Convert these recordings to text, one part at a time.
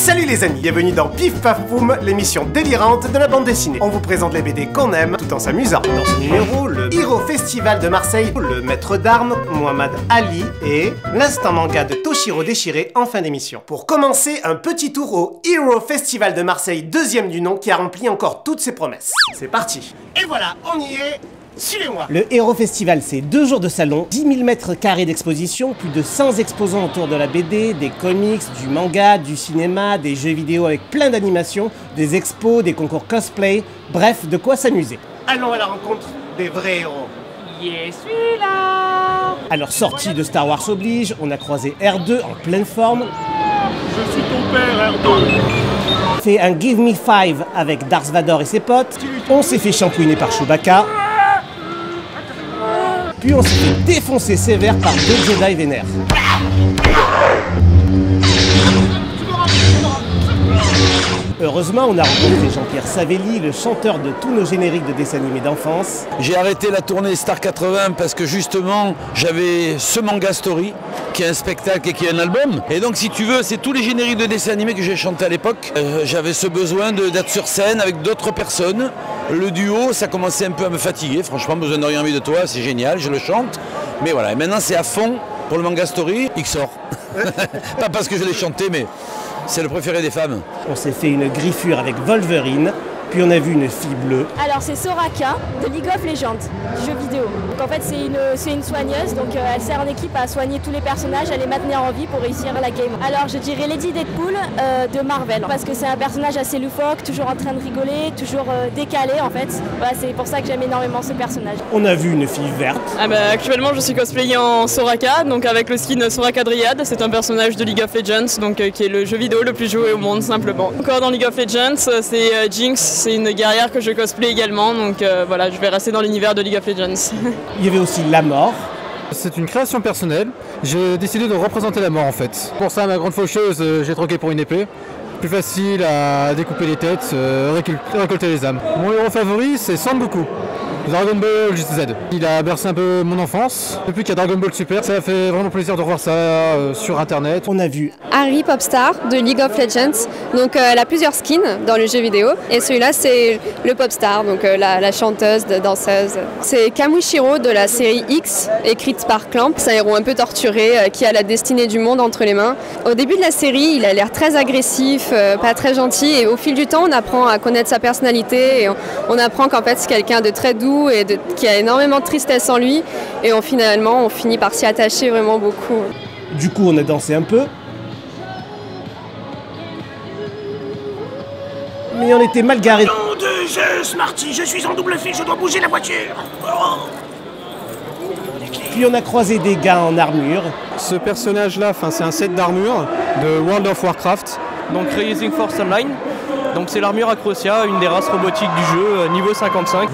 Salut les amis, bienvenue dans Pif Paf Poum, l'émission délirante de la bande dessinée. On vous présente les BD qu'on aime tout en s'amusant. Dans ce numéro, le Hero Festival de Marseille, le maître d'armes, Mohamed Ali et l'instant manga de Toshiro Déchiré en fin d'émission. Pour commencer, un petit tour au Hero Festival de Marseille, deuxième du nom, qui a rempli encore toutes ses promesses. C'est parti. Et voilà, on y est. Suivez-moi. Le Hero Festival, c'est 2 jours de salon, 10 000 mètres carrés d'exposition, plus de 100 exposants autour de la BD, des comics, du manga, du cinéma, des jeux vidéo avec plein d'animations, des expos, des concours cosplay, bref, de quoi s'amuser. Allons à la rencontre des vrais héros. Je suis là. Alors, sortie de Star Wars oblige, on a croisé R2 en pleine forme. Je suis ton père, R2. Fait un Give Me 5 avec Darth Vader et ses potes. On s'est fait shampouiner par Chewbacca. Puis on s'est fait défoncer sévère par 2 Jedi vénères. Heureusement, on a rencontré Jean-Pierre Savelli, le chanteur de tous nos génériques de dessins animés d'enfance. J'ai arrêté la tournée Star 80 parce que justement, j'avais ce Manga Story, qui est un spectacle et qui est un album. Et donc, si tu veux, c'est tous les génériques de dessins animés que j'ai chanté à l'époque. J'avais ce besoin d'être sur scène avec d'autres personnes. Le duo, ça commençait un peu à me fatiguer. Franchement, besoin de rien envie de toi, c'est génial, je le chante. Mais voilà, et maintenant c'est à fond pour le Manga Story, XOR. Pas parce que je l'ai chanté, mais c'est le préféré des femmes. On s'est fait une griffure avec Wolverine, puis on a vu une fille bleue. Alors c'est Soraka de League of Legends, du jeu vidéo. Donc en fait c'est une soigneuse, donc elle sert en équipe à soigner tous les personnages, à les maintenir en vie pour réussir la game. Alors je dirais Lady Deadpool de Marvel, parce que c'est un personnage assez loufoque, toujours en train de rigoler, toujours décalé en fait. Voilà, c'est pour ça que j'aime énormément ce personnage. On a vu une fille verte. Actuellement je suis cosplayé en Soraka, donc avec le skin Soraka Dryad. C'est un personnage de League of Legends, donc qui est le jeu vidéo le plus joué au monde simplement. Encore dans League of Legends, c'est Jinx. C'est une guerrière que je cosplay également, donc voilà, je vais rester dans l'univers de League of Legends. Il y avait aussi la mort. C'est une création personnelle, j'ai décidé de représenter la mort en fait. Pour ça, ma grande faucheuse, j'ai troqué pour une épée. Plus facile à découper les têtes, récolter les âmes. Mon héros favori, c'est Sangoku. Dragon Ball Z. Il a bercé un peu mon enfance. Depuis qu'il y a Dragon Ball Super, ça fait vraiment plaisir de revoir ça sur internet. On a vu Harry Popstar de League of Legends. Donc elle a plusieurs skins dans le jeu vidéo. Et celui-là c'est le Popstar, donc la chanteuse, danseuse. C'est Kamushiro de la série X, écrite par Clamp. C'est un héros un peu torturé qui a la destinée du monde entre les mains. Au début de la série, il a l'air très agressif, pas très gentil. Et au fil du temps, on apprend à connaître sa personnalité. Et on apprend qu'en fait c'est quelqu'un de très doux et qui a énormément de tristesse en lui, et finalement on finit par s'y attacher vraiment beaucoup. Du coup on a dansé un peu, mais on était mal garés. Nom de Zeus, Smarty, je suis en double fil, je dois bouger la voiture. Puis on a croisé des gars en armure. Ce personnage-là, c'est un set d'armure de World of Warcraft. Donc Rising Force Online, donc c'est l'armure Acrocia, une des races robotiques du jeu, niveau 55.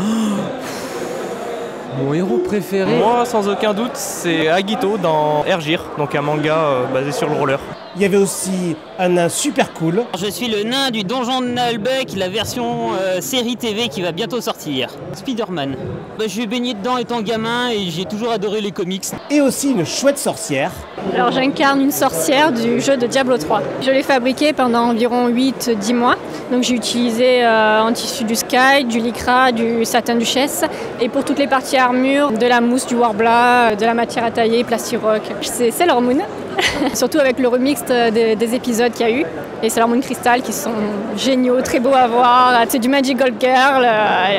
Mon héros préféré? Moi, sans aucun doute, c'est Agito dans Ergir, donc un manga basé sur le roller. Il y avait aussi un nain super cool. Je suis le nain du donjon de Nalbuck, la version série TV qui va bientôt sortir. Spider-Man. Je suis baigné dedans étant gamin et j'ai toujours adoré les comics. Et aussi une chouette sorcière. Alors j'incarne une sorcière du jeu de Diablo 3. Je l'ai fabriquée pendant environ 8-10 mois. Donc j'ai utilisé en tissu du Sky, du Lycra, du satin duchesse. Et pour toutes les parties armure, de la mousse, du Warbla, de la matière à tailler, Plastirock. C'est Sailor Moon. Surtout avec le remix des épisodes qu'il y a eu. Et Sailor Moon Crystal qui sont géniaux, très beaux à voir. C'est du Magical Girl.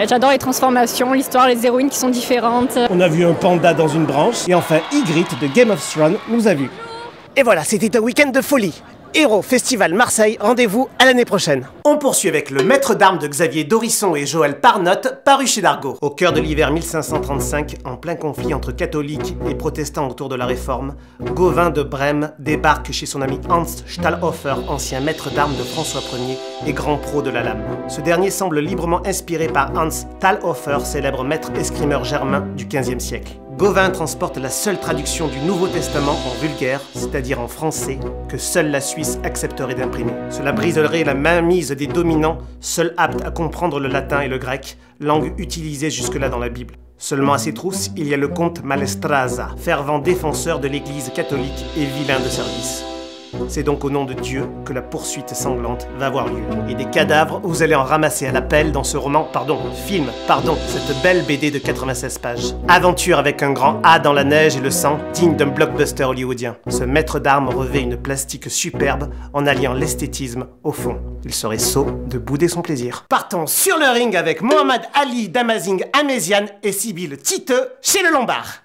J'adore les transformations, l'histoire, les héroïnes qui sont différentes. On a vu un panda dans une branche. Et enfin, Ygritte de Game of Thrones nous a vus. Et voilà, c'était un week-end de folie. Hero Festival Marseille, rendez-vous à l'année prochaine. On poursuit avec le maître d'armes de Xavier Dorisson et Joël Parnotte, paru chez Dargaud. Au cœur de l'hiver 1535, en plein conflit entre catholiques et protestants autour de la Réforme, Gauvin de Brême débarque chez son ami Hans Stahlhofer, ancien maître d'armes de François Ier et grand pro de la lame. Ce dernier semble librement inspiré par Hans Stahlhofer, célèbre maître escrimeur germain du XVe siècle. Gauvin transporte la seule traduction du Nouveau Testament en vulgaire, c'est-à-dire en français, que seule la Suisse accepterait d'imprimer. Cela briserait la mainmise des dominants, seuls aptes à comprendre le latin et le grec, langue utilisée jusque-là dans la Bible. Seulement à ses trousses, il y a le comte Malestraza, fervent défenseur de l'Église catholique et vilain de service. C'est donc au nom de Dieu que la poursuite sanglante va avoir lieu. Et des cadavres, vous allez en ramasser à la pelle dans ce cette belle BD de 96 pages. Aventure avec un grand A dans la neige et le sang, digne d'un blockbuster hollywoodien. Ce maître d'armes revêt une plastique superbe en alliant l'esthétisme au fond. Il serait sot de bouder son plaisir. Partons sur le ring avec Mohamed Ali d'Amazing Améziane et Sybille Titeux chez le Lombard.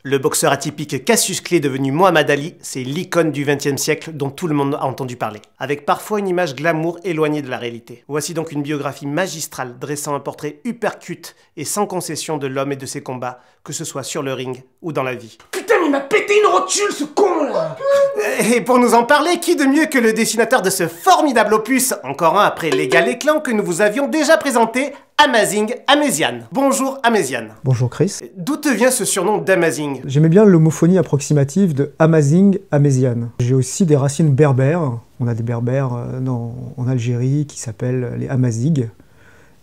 Le boxeur atypique Cassius Clay devenu Mohamed Ali, c'est l'icône du XXe siècle dont tout le monde a entendu parler, avec parfois une image glamour éloignée de la réalité. Voici donc une biographie magistrale dressant un portrait hypercute et sans concession de l'homme et de ses combats, que ce soit sur le ring ou dans la vie. Putain, mais il m'a pété une rotule, ce con, là! Et pour nous en parler, qui de mieux que le dessinateur de ce formidable opus, encore un après Légal et Clan que nous vous avions déjà présenté, Amazing Améziane. Bonjour Améziane. Bonjour Chris. D'où te vient ce surnom d'Amazing? J'aimais bien l'homophonie approximative de Amazing Améziane. J'ai aussi des racines berbères. On a des berbères en Algérie qui s'appellent les Amazigh.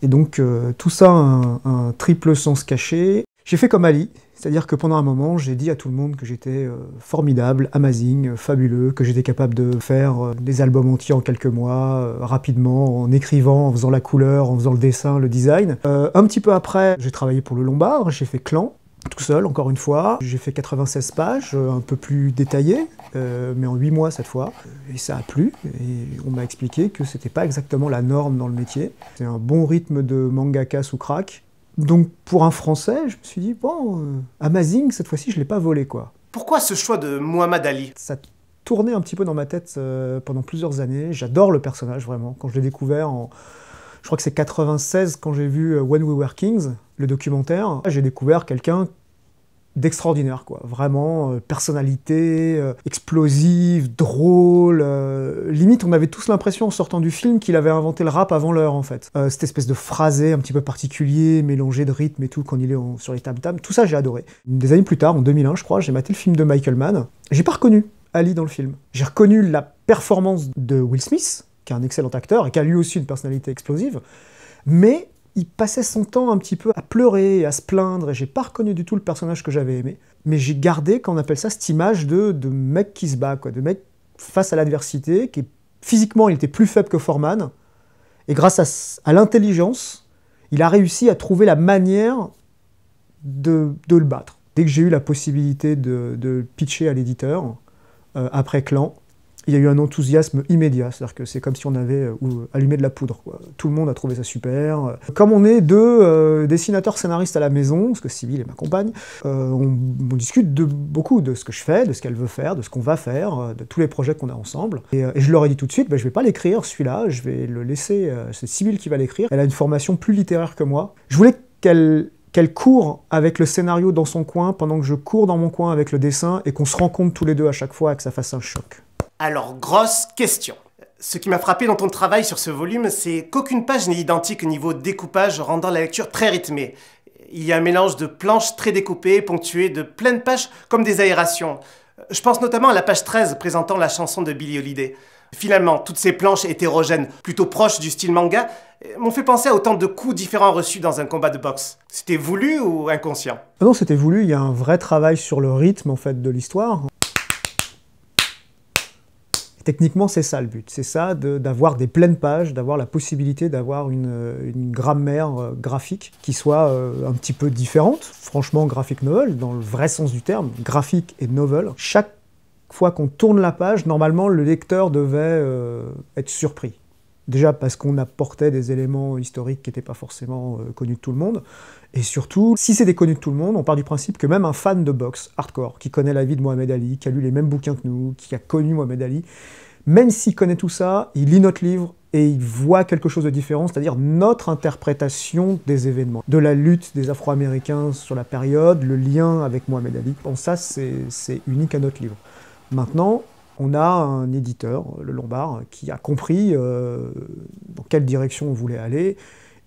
Et donc tout ça un triple sens caché. J'ai fait comme Ali. C'est-à-dire que pendant un moment, j'ai dit à tout le monde que j'étais formidable, amazing, fabuleux, que j'étais capable de faire des albums entiers en quelques mois, rapidement, en écrivant, en faisant la couleur, en faisant le dessin, le design. Un petit peu après, j'ai travaillé pour le Lombard, j'ai fait Clan, tout seul, encore une fois. J'ai fait 96 pages, un peu plus détaillées, mais en 8 mois cette fois. Et ça a plu, et on m'a expliqué que c'était pas exactement la norme dans le métier. C'est un bon rythme de mangaka sous crack. Donc pour un Français, je me suis dit, bon, Amazing, cette fois-ci, je l'ai pas volé, quoi. Pourquoi ce choix de Mohamed Ali? Ça tournait un petit peu dans ma tête pendant plusieurs années. J'adore le personnage, vraiment. Quand je l'ai découvert je crois que c'est 96, quand j'ai vu When We Were Kings, le documentaire, j'ai découvert quelqu'un d'extraordinaire, quoi. Vraiment, personnalité, explosive, drôle. Limite, on avait tous l'impression, en sortant du film, qu'il avait inventé le rap avant l'heure, en fait. Cette espèce de phrasé un petit peu particulier, mélangé de rythme et tout, quand il est sur les tam-tams. Tout ça, j'ai adoré. Des années plus tard, en 2001, je crois, j'ai maté le film de Michael Mann. J'ai pas reconnu Ali dans le film. J'ai reconnu la performance de Will Smith, qui est un excellent acteur et qui a lui aussi une personnalité explosive, mais il passait son temps un petit peu à pleurer et à se plaindre, et j'ai pas reconnu du tout le personnage que j'avais aimé. Mais j'ai gardé, qu'on appelle ça, cette image de mec qui se bat, quoi, de mec face à l'adversité, qui physiquement il était plus faible que Foreman, et grâce à l'intelligence, il a réussi à trouver la manière de le battre. Dès que j'ai eu la possibilité de pitcher à l'éditeur, après Clan, il y a eu un enthousiasme immédiat, c'est-à-dire que c'est comme si on avait allumé de la poudre, quoi. Tout le monde a trouvé ça super. Comme on est deux dessinateurs scénaristes à la maison, parce que Sybille est ma compagne, on discute beaucoup de ce que je fais, de ce qu'elle veut faire, de ce qu'on va faire, de tous les projets qu'on a ensemble. Et je leur ai dit tout de suite, je vais pas l'écrire celui-là, je vais le laisser, c'est Sybille qui va l'écrire. Elle a une formation plus littéraire que moi. Je voulais qu'elle court avec le scénario dans son coin, pendant que je cours dans mon coin avec le dessin, et qu'on se rencontre tous les deux à chaque fois et que ça fasse un choc. Alors, grosse question. Ce qui m'a frappé dans ton travail sur ce volume, c'est qu'aucune page n'est identique au niveau découpage, rendant la lecture très rythmée. Il y a un mélange de planches très découpées, ponctuées de pleines pages comme des aérations. Je pense notamment à la page 13 présentant la chanson de Billie Holiday. Finalement, toutes ces planches hétérogènes, plutôt proches du style manga, m'ont fait penser à autant de coups différents reçus dans un combat de boxe. C'était voulu ou inconscient? Non, c'était voulu. Il y a un vrai travail sur le rythme, en fait, de l'histoire. Techniquement, c'est ça le but, c'est ça d'avoir des pleines pages, d'avoir la possibilité d'avoir une grammaire graphique qui soit un petit peu différente. Franchement, graphic novel, dans le vrai sens du terme, graphique et novel. Chaque fois qu'on tourne la page, normalement, le lecteur devait être surpris. Déjà parce qu'on apportait des éléments historiques qui n'étaient pas forcément connus de tout le monde. Et surtout, si c'est des connus de tout le monde, on part du principe que même un fan de boxe hardcore, qui connaît la vie de Mohamed Ali, qui a lu les mêmes bouquins que nous, qui a connu Mohamed Ali, même s'il connaît tout ça, il lit notre livre et il voit quelque chose de différent, c'est-à-dire notre interprétation des événements, de la lutte des Afro-Américains sur la période, le lien avec Mohamed Ali. Bon, ça, c'est unique à notre livre. Maintenant, on a un éditeur, le Lombard, qui a compris dans quelle direction on voulait aller,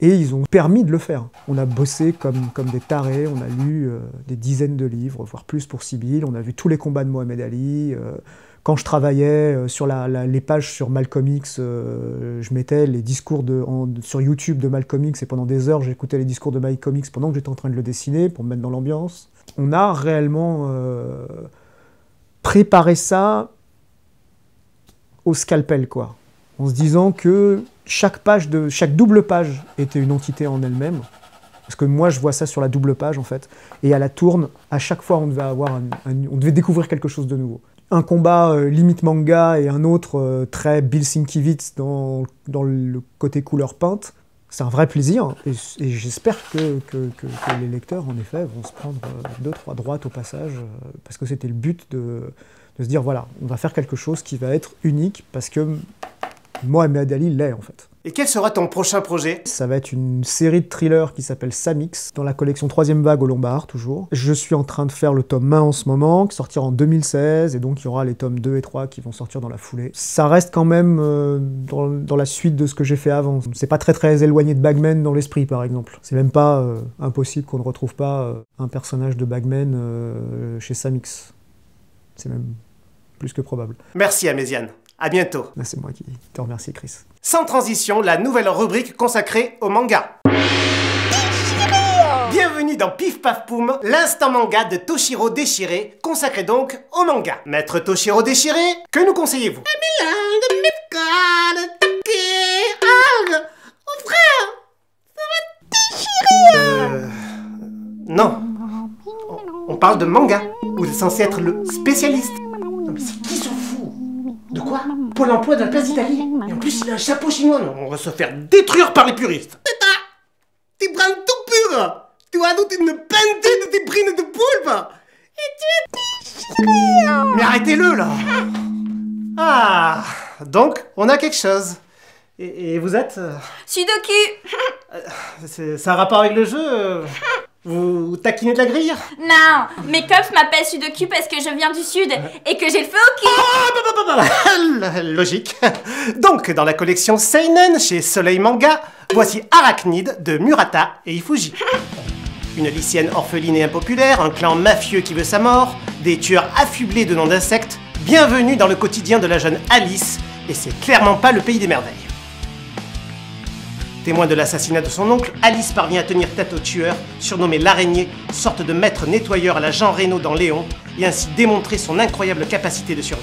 et ils ont permis de le faire. On a bossé comme des tarés, on a lu des dizaines de livres, voire plus pour Sybille, on a vu tous les combats de Mohamed Ali. Quand je travaillais sur les pages sur Malcolm X, je mettais les discours sur YouTube de Malcolm X, et pendant des heures, j'écoutais les discours de Malcolm X pendant que j'étais en train de le dessiner, pour me mettre dans l'ambiance. On a réellement préparé ça au scalpel, quoi. En se disant que chaque double page était une entité en elle-même. Parce que moi, je vois ça sur la double page, en fait. Et à la tourne, à chaque fois, on devait découvrir quelque chose de nouveau. Un combat limite manga et un autre très Bill Sienkiewicz dans le côté couleur peinte. C'est un vrai plaisir. Et j'espère que les lecteurs, en effet, vont se prendre 2-3 droites au passage. Parce que c'était le but de se dire, voilà, on va faire quelque chose qui va être unique. Parce que Mohamed Ali l'est, en fait. Et quel sera ton prochain projet? Ça va être une série de thrillers qui s'appelle Samix, dans la collection 3e vague au Lombard, toujours. Je suis en train de faire le tome 1 en ce moment, qui sortira en 2016, et donc il y aura les tomes 2 et 3 qui vont sortir dans la foulée. Ça reste quand même dans la suite de ce que j'ai fait avant. C'est pas très éloigné de Bagman dans l'esprit, par exemple. C'est même pas impossible qu'on ne retrouve pas un personnage de Bagman chez Samix. C'est même plus que probable. Merci Améziane. À bientôt. C'est moi qui te remercie, Chris. Sans transition, la nouvelle rubrique consacrée au manga. Bienvenue dans Pif Paf Poum, l'instant manga de Toshiro Déchiré, consacré donc au manga. Maître Toshiro Déchiré, que nous conseillez-vous? Oh frère, ça va déchirer. Non. On parle de manga. Vous êtes censé être le spécialiste. Non mais c'est qui s'en fout? De quoi? Pôle emploi de la place d'Italie. Et en plus, il a un chapeau chinois. On va se faire détruire par les puristes. Tu prends tout pur. Tu ajoutes une pintée de tes brines de poulpe. Et tu es déchiré. Mais arrêtez-le, là. Ah, donc, on a quelque chose. Et vous êtes... Sudoku. C'est un rapport avec le jeu Vous taquinez de la grille? Non, mes coffres m'appellent Sudoku parce que je viens du sud et que j'ai le feu au cul. Logique. Donc, dans la collection Seinen chez Soleil Manga, voici Arachnid de Murata et Ifuji. Une lycéenne orpheline et impopulaire, un clan mafieux qui veut sa mort, des tueurs affublés de noms d'insectes, bienvenue dans le quotidien de la jeune Alice, et c'est clairement pas le pays des merveilles. Témoin de l'assassinat de son oncle, Alice parvient à tenir tête au tueur, surnommé l'araignée, sorte de maître nettoyeur à la Jean Reno dans Léon, et ainsi démontrer son incroyable capacité de survie.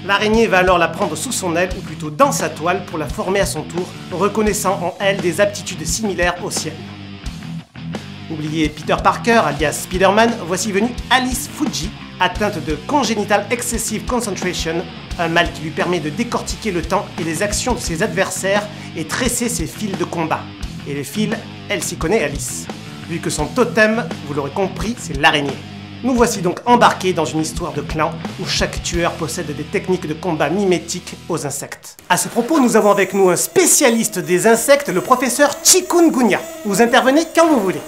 L'araignée va alors la prendre sous son aile, ou plutôt dans sa toile, pour la former à son tour, reconnaissant en elle des aptitudes similaires aux siennes. Oublié Peter Parker, alias Spider-Man, voici venue Alice Fuji, atteinte de Congenital Excessive Concentration, un mal qui lui permet de décortiquer le temps et les actions de ses adversaires et tresser ses fils de combat. Et les fils, elle s'y connaît, Alice. Vu que son totem, vous l'aurez compris, c'est l'araignée. Nous voici donc embarqués dans une histoire de clan où chaque tueur possède des techniques de combat mimétiques aux insectes. À ce propos, nous avons avec nous un spécialiste des insectes, le professeur Chikungunya. Vous intervenez quand vous voulez.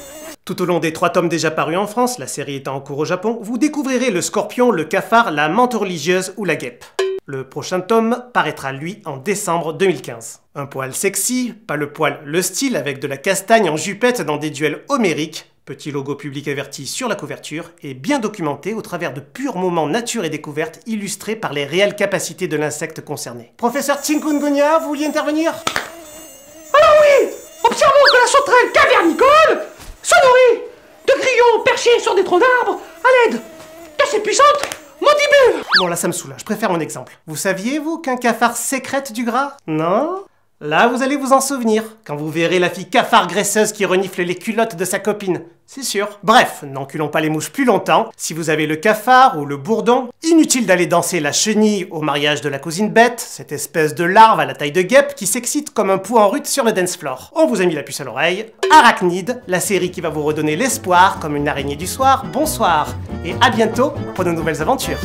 Tout au long des 3 tomes déjà parus en France, la série étant en cours au Japon, vous découvrirez le scorpion, le cafard, la menthe religieuse ou la guêpe. Le prochain tome paraîtra lui en décembre 2015. Un poil sexy, pas le poil, le style avec de la castagne en jupette dans des duels homériques, petit logo public averti sur la couverture, et bien documenté au travers de purs moments nature et découverte illustrés par les réelles capacités de l'insecte concerné. Professeur Chikungunya, vous vouliez intervenir? Alors oui, observons que la sauterelle cavernicole se nourrit de grillons perchés sur des troncs d'arbres à l'aide de ses puissantes mandibules. Bon là ça me soulage, je préfère mon exemple. Vous saviez vous qu'un cafard sécrète du gras? Non? Là vous allez vous en souvenir, quand vous verrez la fille cafard graisseuse qui renifle les culottes de sa copine. C'est sûr. Bref, n'enculons pas les mouches plus longtemps. Si vous avez le cafard ou le bourdon, inutile d'aller danser la chenille au mariage de la cousine bête, cette espèce de larve à la taille de guêpe qui s'excite comme un pou en rut sur le dance floor. On vous a mis la puce à l'oreille. Arachnid, la série qui va vous redonner l'espoir comme une araignée du soir. Bonsoir et à bientôt pour de nouvelles aventures.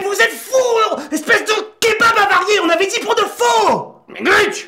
Vous êtes fous, espèce de kebab avarié, on avait dit pour de faux. Mais Grinch,